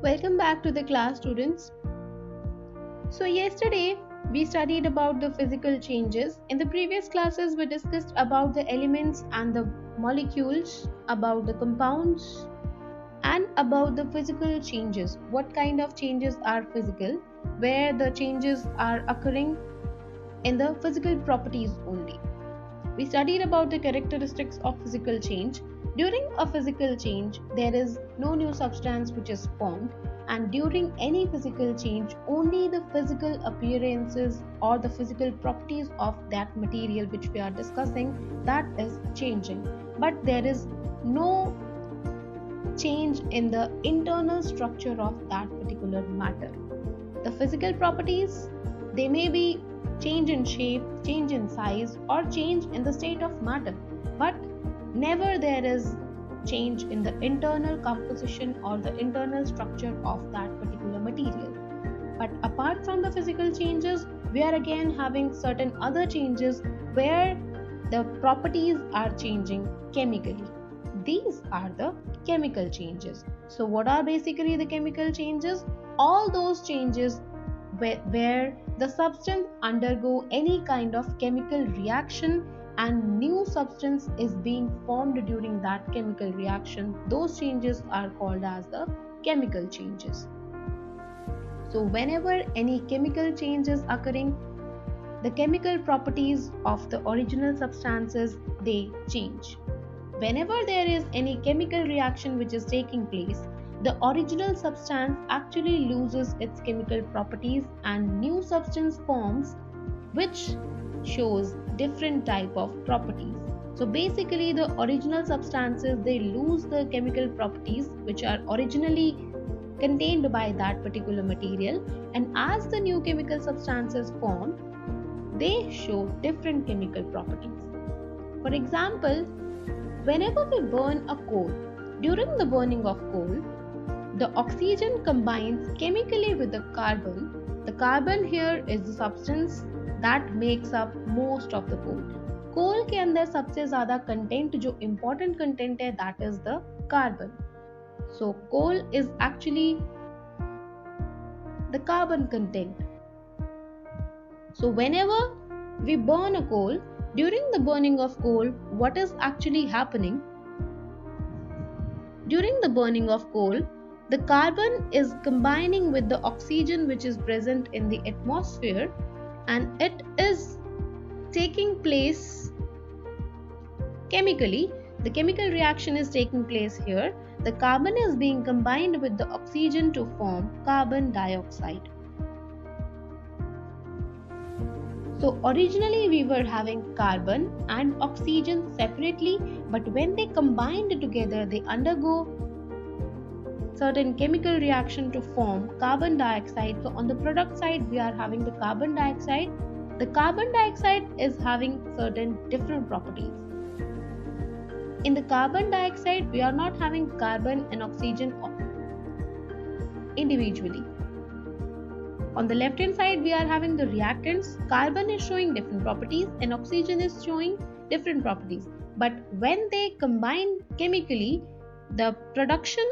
Welcome back to the class, students. So, yesterday we studied about the physical changes. In the previous classes, we discussed about the elements and the molecules, about the compounds, and about the physical changes. What kind of changes are physical, where the changes are occurring in the physical properties only. We studied about the characteristics of physical change. During a physical change, there is no new substance which is formed, and during any physical change, only the physical appearances or the physical properties of that material which we are discussing that is changing. But there is no change in the internal structure of that particular matter. The physical properties, they may be change in shape, change in size, or change in the state of matter, but never there is change in the internal composition or the internal structure of that particular material. But apart from the physical changes, we are again having certain other changes where the properties are changing chemically. These are the chemical changes. So, what are basically the chemical changes? All those changes where the substance undergo any kind of chemical reaction and new substance is being formed during that chemical reaction, those changes are called as the chemical changes. So whenever any chemical change is occurring, the chemical properties of the original substances, they change. Whenever there is any chemical reaction which is taking place, the original substance actually loses its chemical properties and new substance forms which shows different type of properties. So basically the original substances, they lose the chemical properties which are originally contained by that particular material, and as the new chemical substances form, they show different chemical properties. For example, whenever we burn a coal, during the burning of coal, the oxygen combines chemically with the carbon. The carbon here is the substance that makes up most of the coal. कोल के अंदर सबसे ज़्यादा content जो important content है that is the carbon. So coal is actually the carbon content. So whenever we burn a coal, during the burning of coal, what is actually happening? During the burning of coal, the carbon is combining with the oxygen which is present in the atmosphere, and it is taking place chemically. The chemical reaction is taking place here. The carbon is being combined with the oxygen to form carbon dioxide. So originally we were having carbon and oxygen separately, but when they combined together, they undergo certain chemical reaction to form carbon dioxide. So on the product side, we are having the carbon dioxide. The carbon dioxide is having certain different properties. In the carbon dioxide, we are not having carbon and oxygen individually. On the left hand side, we are having the reactants. Carbon is showing different properties and oxygen is showing different properties. But when they combine chemically, the production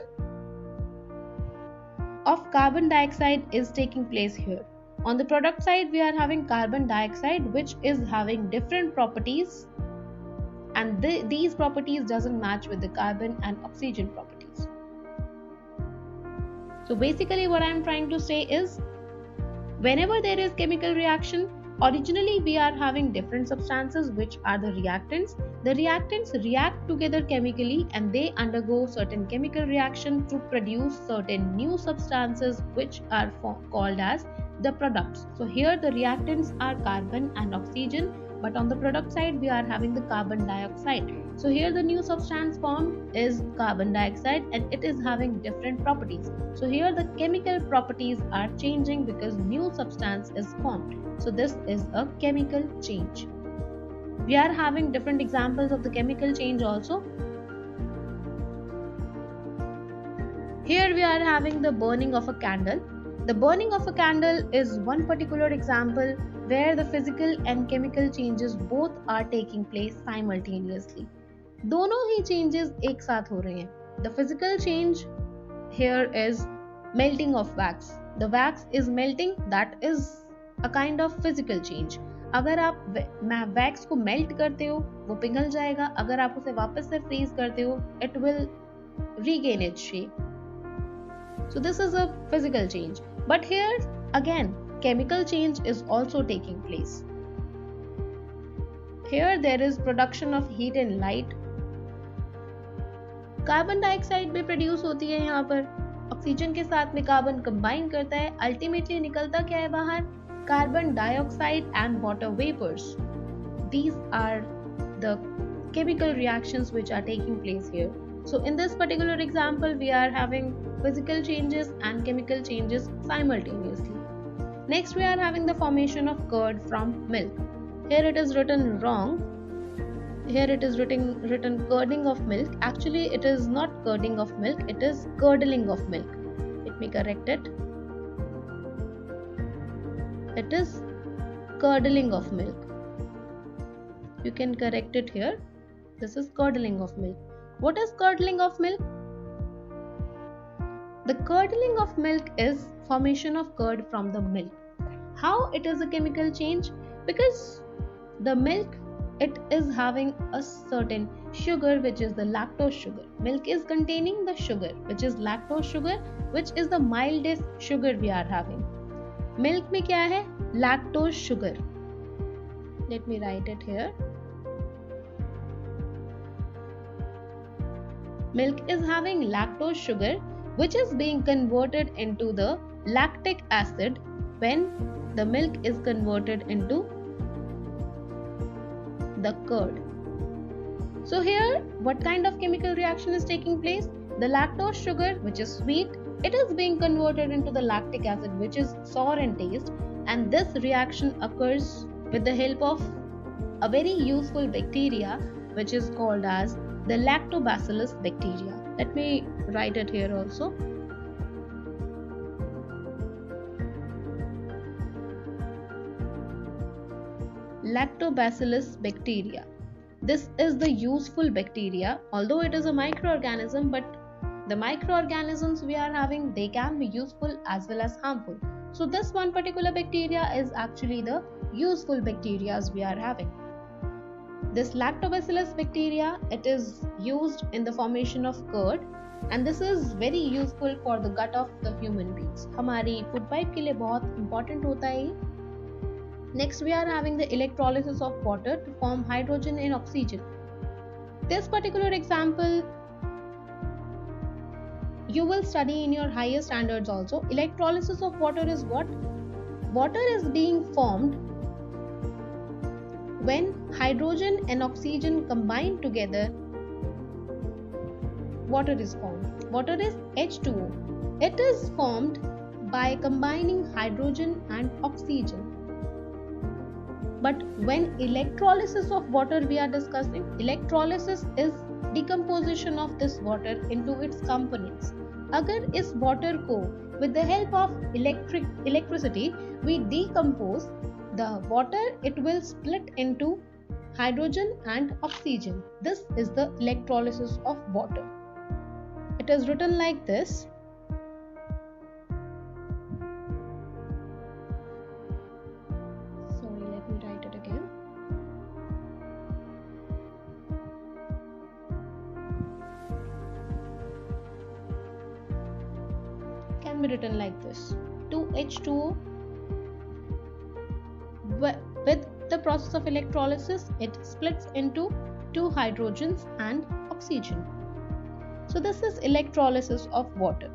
of carbon dioxide is taking place here. On the product side, we are having carbon dioxide which is having different properties, and these properties doesn't match with the carbon and oxygen properties. So basically what I am trying to say is, whenever there is chemical reaction, originally we are having different substances which are the reactants. The reactants react together chemically and they undergo certain chemical reaction to produce certain new substances which are called as the products. So here the reactants are carbon and oxygen, but on the product side we are having the carbon dioxide. So here the new substance formed is carbon dioxide and it is having different properties. So here the chemical properties are changing because new substance is formed. So this is a chemical change. We are having different examples of the chemical change also. Here we are having the burning of a candle. The burning of a candle is one particular example where the physical and chemical changes both are taking place simultaneously. दोनों ही changes एक साथ हो रहे हैं. The physical change here is melting of wax. The wax is melting, that is a kind of physical change. अगर आप wax को melt करते हो वो पिघल जाएगा, अगर आप उसे वापस से फ्रीज करते हो it will regain its shape. So this is a physical change. But here again chemical change is also taking place. Here there is production of heat and light. Carbon dioxide भी produce होती है यहाँ पर, oxygen के साथ में carbon combine करता है, अल्टीमेटली निकलता क्या है बाहर, carbon dioxide and water vapours. These are the chemical reactions which are taking place here. So in this particular example we are having physical changes and chemical changes simultaneously. Next we are having the formation of curd from milk. Here it is written wrong. Here it is written curding of milk. Actually it is not curding of milk, it is curdling of milk. Let me correct it. It is curdling of milk. You can correct it here. This is curdling of milk. What is curdling of milk? The curdling of milk is formation of curd from the milk. How it is a chemical change? Because the milk, it is having a certain sugar which is the lactose sugar. Milk is containing the sugar which is lactose sugar, which is the mildest sugar we are having. Milk में क्या है? Lactose sugar. Let me write it here. Milk is having lactose sugar which is being converted into the lactic acid when the milk is converted into the curd. So here what kind of chemical reaction is taking place? The lactose sugar which is sweet, it is being converted into the lactic acid which is sour in taste, and this reaction occurs with the help of a very useful bacteria which is called as the lactobacillus bacteria. Let me write it here also. Lactobacillus bacteria. This is the useful bacteria, although it is a microorganism, but the microorganisms we are having, they can be useful as well as harmful. So this one particular bacteria is actually the useful bacteria we are having. This lactobacillus bacteria, it is used in the formation of curd, and this is very useful for the gut of the human beings. हमारी food pipe के लिए बहुत important होता है ये. Next we are having the electrolysis of water to form hydrogen and oxygen. This particular example you will study in your higher standards also. Electrolysis of water is what? Water is being formed when hydrogen and oxygen combine together. Water is formed. Water is H2O. It is formed by combining hydrogen and oxygen. But when electrolysis of water we are discussing, electrolysis is decomposition of this water into its components. अगर इस water को with the help of electricity we decompose the water, it will split into hydrogen and oxygen. This is the electrolysis of water. It is written like this. Be written like this: 2H2O. With the process of electrolysis, it splits into 2 hydrogens and oxygen. So this is electrolysis of water.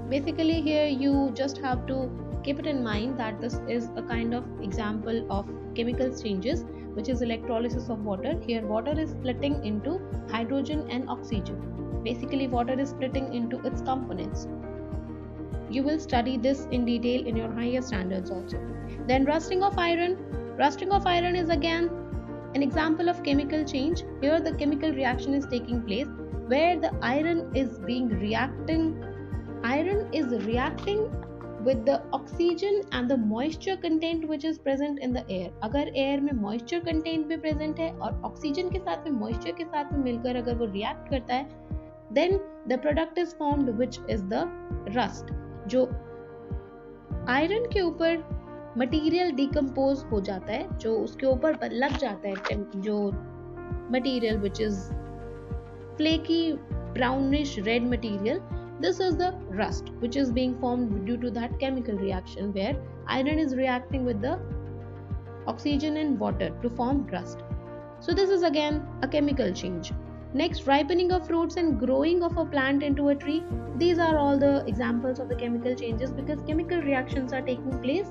Basically here you just have to keep it in mind that this is a kind of example of chemical changes, which is electrolysis of water. Here water is splitting into hydrogen and oxygen. Basically water is splitting into its components. You will study this in detail in your higher standards also. Then rusting of iron. Rusting of iron is again an example of chemical change. Here the chemical reaction is taking place where the iron is reacting with the oxygen and the moisture content which is present in the air. अगर air में moisture content भी present है और oxygen के साथ में moisture के साथ में मिलकर अगर वो react करता है, then the product is formed which is the rust. जो आयरन के ऊपर मटेरियल डिकम्पोज हो जाता है, जो उसके ऊपर लग जाता है, जो material which is flaky brownish red material, this is the rust which is being formed due to that chemical reaction where iron is reacting with the oxygen and water to form rust. So this is again a chemical change. Next, ripening of fruits and growing of a plant into a tree. These are all the examples of the chemical changes because chemical reactions are taking place.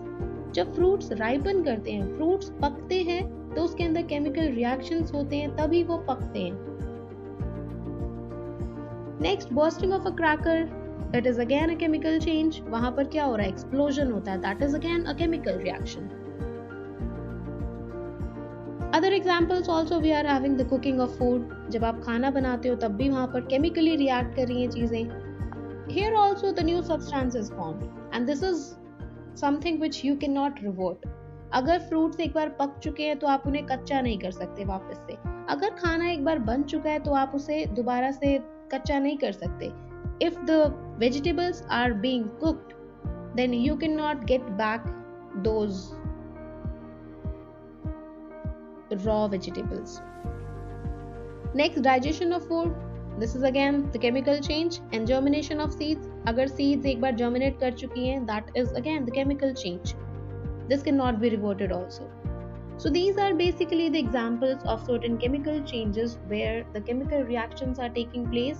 जब fruits ripen करते हैं, fruits पकते हैं, तो उसके अंदर chemical reactions होते हैं, तभी वो पकते हैं. Next, bursting of a cracker. It is again a chemical change. वहाँ पर क्या हो रहा है? Explosion होता है. That is again a chemical reaction. Other examples also we are having the cooking of food. जब आप खाना बनाते हो तब भी वहाँ पर chemically react कर रही हैं चीजें. Here also the new substance is formed and this is something which you cannot revert. अगर फ्रूट्स एक बार पक चुके हैं तो आप उन्हें कच्चा नहीं कर सकते वापस से. अगर खाना एक बार बन चुका है तो आप उसे दोबारा से कच्चा नहीं कर सकते. If the vegetables are being cooked, then you cannot get back those raw vegetables. Next, digestion of food. This is again the chemical change. And germination of seeds. अगर seeds एक बार germinate कर चुकी हैं, that is again the chemical change. This cannot be reverted also. So these are basically the examples of certain chemical changes where the chemical reactions are taking place,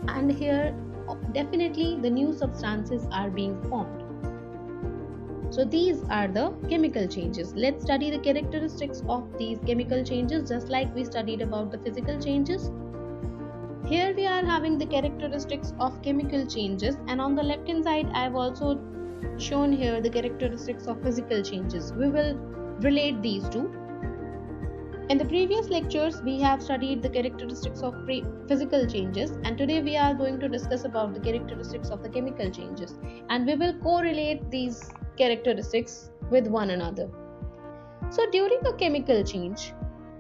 and here definitely the new substances are being formed. So these are the chemical changes. Let's study the characteristics of these chemical changes just like we studied about the physical changes. Here we are having the characteristics of chemical changes, and on the left hand side I have also shown here the characteristics of physical changes. We will relate these two. In the previous lectures we have studied the characteristics of physical changes, and today we are going to discuss about the characteristics of the chemical changes, and we will correlate these characteristics with one another. So during a chemical change,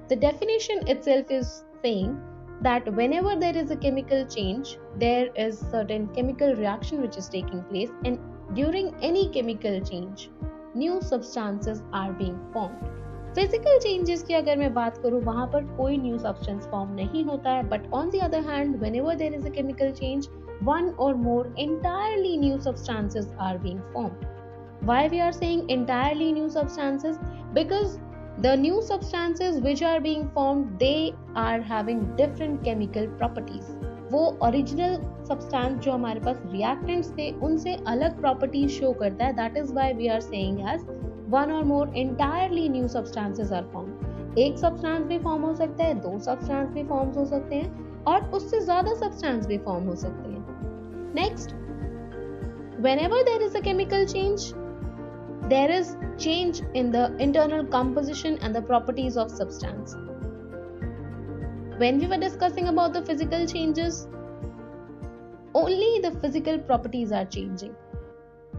the definition itself is saying that whenever there is a chemical change, there is certain chemical reaction which is taking place, and during any chemical change, new substances are being formed. Physical changes की अगर मैं बात करूं, वहां पर कोई new substance form नहीं होता है, but on the other hand whenever there is a chemical change, one or more entirely new substances are being formed. Why we are saying entirely new substances? Because the new substances which are being formed, they are having different chemical properties. वो original substance जो हमारे पास reactants थे उनसे अलग properties show करता है. That is why we are saying as one or more entirely new substances are formed. एक substance भी फॉर्म हो सकता है, दो सब्सटेंस भी फॉर्म हो सकते हैं, और उससे ज्यादा सब्सटेंस भी फॉर्म हो सकते हैं. Next, whenever there is a chemical change, there is change in the internal composition and the properties of substance. When we were discussing about the physical changes, only the physical properties are changing.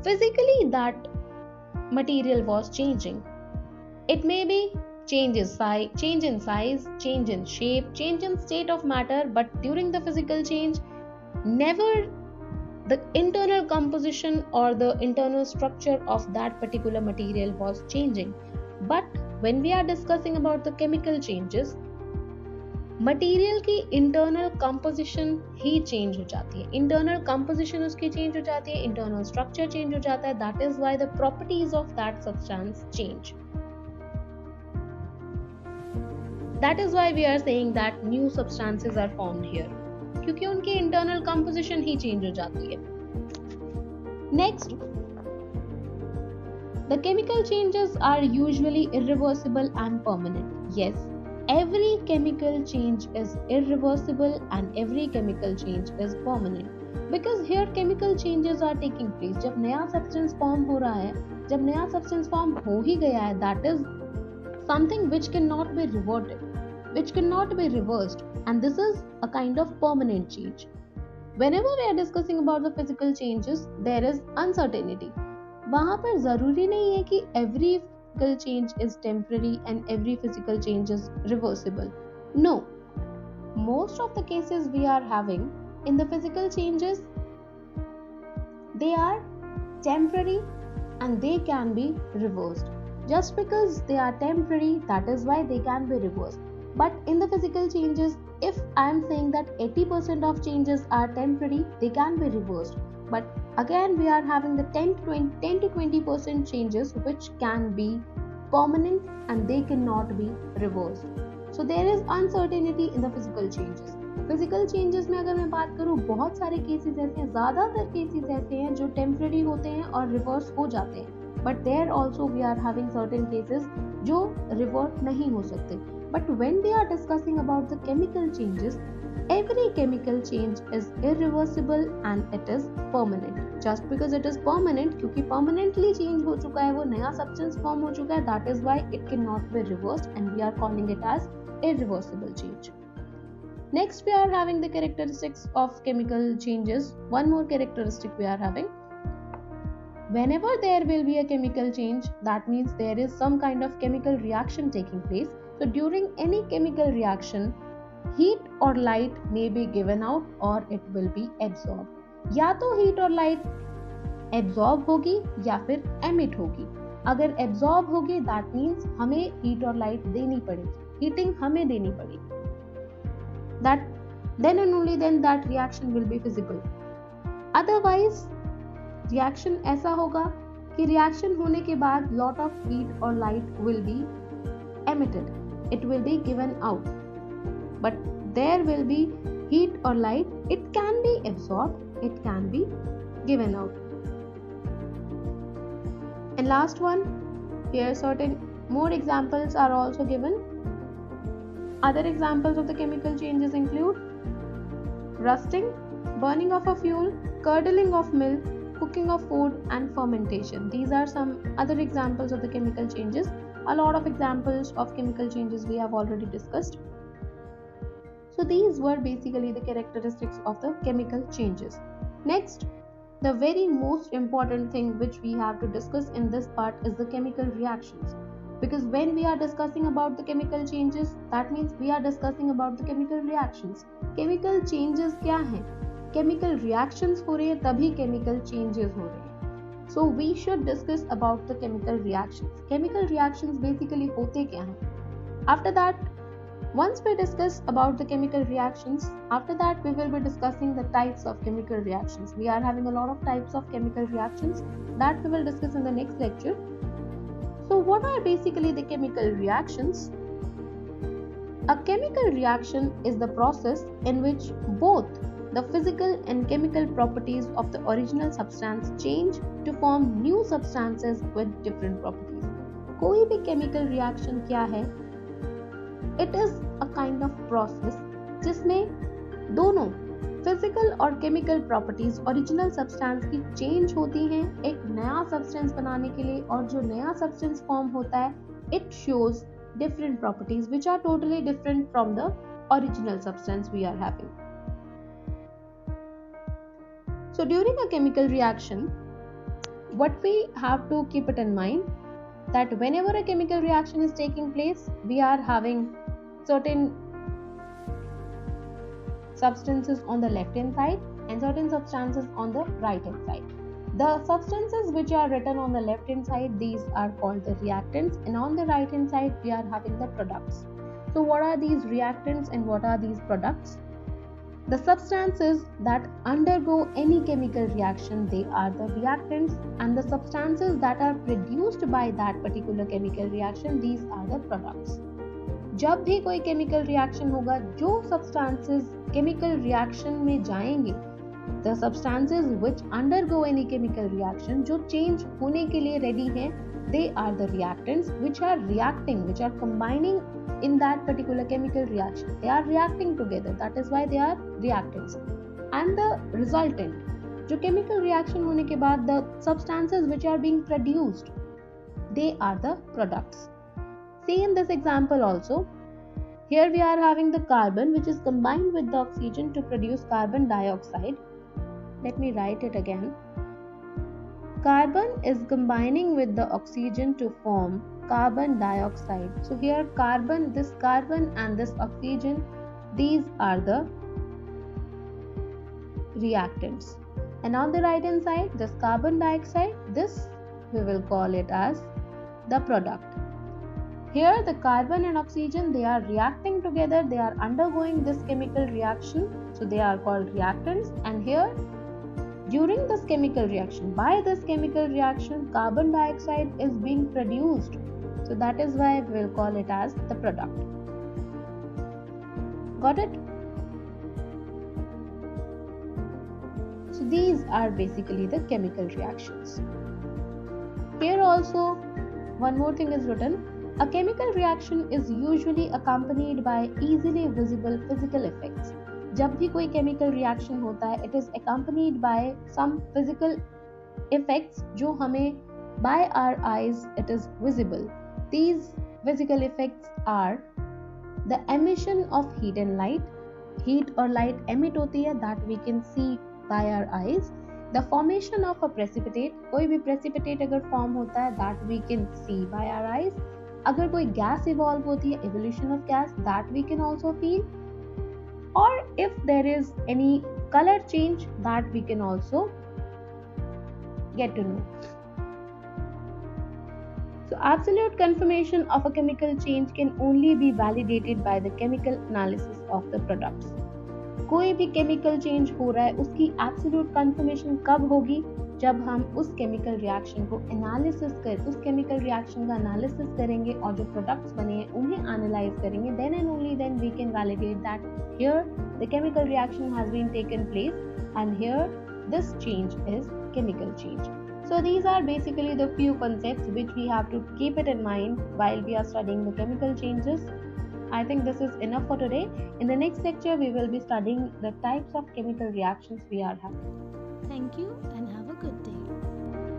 Physically, that material was changing. It may be change in size, change in shape, change in state of matter, but during the physical change, never the internal composition or the internal structure of that particular material was changing. But when we are discussing about the chemical changes, material की internal composition ही change हो जाती है. Internal composition उसकी change हो जाती है, internal structure change हो जाता है. That is why the properties of that substance change. That is why we are saying that new substances are formed here, क्योंकि उनकी इंटरनल कंपोजिशन ही चेंज हो जाती है. Next, the chemical changes are usually irreversible and permanent. Yes, every chemical change is irreversible and every chemical change is permanent, because here chemical changes are taking place. जब नया substance form हो रहा है, जब नया substance form हो ही गया है, that is something which cannot be reverted, which cannot be reversed, and this is a kind of permanent change. Whenever we are discussing about the physical changes, there is uncertainty. वहाँ पर जरूरी नहीं है कि every physical change is temporary and every physical change is reversible. No, most of the cases we are having, in the physical changes, they are temporary and they can be reversed. Just because they are temporary, that is why they can be reversed. But in the physical changes, if I am saying that 80% of changes are temporary, they can be reversed. But again, we are having the 10 to 20% changes which can be permanent and they cannot be reversed. So there is uncertainty in the physical changes. Physical changes में अगर मैं बात करूँ, बहुत सारे cases ऐसे हैं, ज़्यादातर केसेस ऐसे हैं जो टेम्परेरी होते हैं और रिवर्स हो जाते हैं, but there also we are having certain cases जो रिवर्ट नहीं हो सकते. But when we are discussing about the chemical changes, every chemical change is irreversible and it is permanent. Just because it is permanent, क्योंकि permanently change हो चुका है, वो नया substance form हो चुका है, that is why it cannot be reversed and we are calling it as irreversible change. Next, we are having the characteristics of chemical changes. One more characteristic we are having. Whenever there will be a chemical change, that means there is some kind of chemical reaction taking place. So during any chemical reaction, heat or light may be given out or it will be absorbed. या तो heat और light absorb होगी या फिर emit होगी. अगर absorb होगी, that means हमें heat और light देनी पड़ेगी, heating हमें देनी पड़ेगी. That then and only then that reaction will be visible. Otherwise, reaction ऐसा होगा कि reaction होने के बाद lot of heat or light will be emitted. It will be given out. But there will be heat or light. It can be absorbed. It can be given out. And last one, here certain more examples are also given. Other examples of the chemical changes include rusting, burning of a fuel, curdling of milk, cooking of food, and fermentation. These are some other examples of the chemical changes. A lot of examples of chemical changes we have already discussed. So these were basically the characteristics of the chemical changes. Next, the very most important thing which we have to discuss in this part is the chemical reactions. Because when we are discussing about the chemical changes, that means we are discussing about the chemical reactions. Chemical changes क्या हैं? Chemical reactions हो रहे हैं, तभी chemical changes हो रहे हैं. So we should discuss about the chemical reactions. Chemical reactions basically होते क्या हैं? After that, once we discuss about the chemical reactions, after that we will be discussing the types of chemical reactions. We are having a lot of types of chemical reactions that we will discuss in the next lecture. So what are basically the chemical reactions? A chemical reaction is the process in which both the physical and chemical properties of the original substance change to form new substances with different properties. कोई भी chemical reaction क्या है? It is a kind of process जिसमें दोनों physical और chemical properties original substance की change होती हैं एक नया सब्सटेंस बनाने के लिए, और जो नया सब्सटेंस फॉर्म होता है, it shows different properties which are totally different from the original substance we are having. So during a chemical reaction, what we have to keep it in mind that whenever a chemical reaction is taking place, we are having certain substances on the left hand side and certain substances on the right hand side. The substances which are written on the left hand side, these are called the reactants, and on the right hand side we are having the products. So what are these reactants and what are these products? The substances that undergo any chemical reaction, they are the reactants, and the substances that are produced by that particular chemical reaction, these are the products. जब भी कोई chemical reaction होगा, जो substances chemical reaction में जाएंगे, the substances which undergo any chemical reaction, जो change होने के लिए रेडी हैं, they are the reactants which are reacting, which are combining in that particular chemical reaction. They are reacting together, that is why they are reactants. And the resultant, जो chemical reaction होने के बाद the substances which are being produced, they are the products. See in this example also, here we are having the carbon which is combined with the oxygen to produce carbon dioxide. Let me write it again. Carbon is combining with the oxygen to form carbon dioxide. So here carbon, this carbon and this oxygen, these are the reactants. And on the right hand side, this carbon dioxide, this we will call it as the product. Here the carbon and oxygen, they are reacting together, they are undergoing this chemical reaction, so they are called reactants. And here during this chemical reaction, by this chemical reaction, carbon dioxide is being produced, so that is why we will call it as the product. Got it? So these are basically the chemical reactions. Here also one more thing is written. A chemical reaction is usually accompanied by easily visible physical effects. जब भी कोई chemical reaction होता है, it is accompanied by some physical effects जो हमें by our eyes it is visible. These physical effects are the emission of heat and light. Heat or light emit होती है, that we can see by our eyes. The formation of a precipitate, कोई भी precipitate अगर form होता है, that we can see by our eyes. अगर कोई gas evolve होती है, evolution of gas, that we can also feel. Or if there is any color change, that we can also get to know. So absolute confirmation of a chemical change can only be validated by the chemical analysis of the products. कोई भी chemical change हो रहा है, उसकी absolute confirmation कब होगी? जब हम उस chemical reaction को analysis उस chemical reaction का analysis करेंगे और जो products बने हैं उन्हें analyze करेंगे, then and only then we can validate that here the chemical reaction has been taken place and here this change is chemical change. So these are basically the few concepts which we have to keep it in mind while we are studying the chemical changes. I think this is enough for today. In the next lecture, we will be studying the types of chemical reactions we are having. Thank you and have a good day.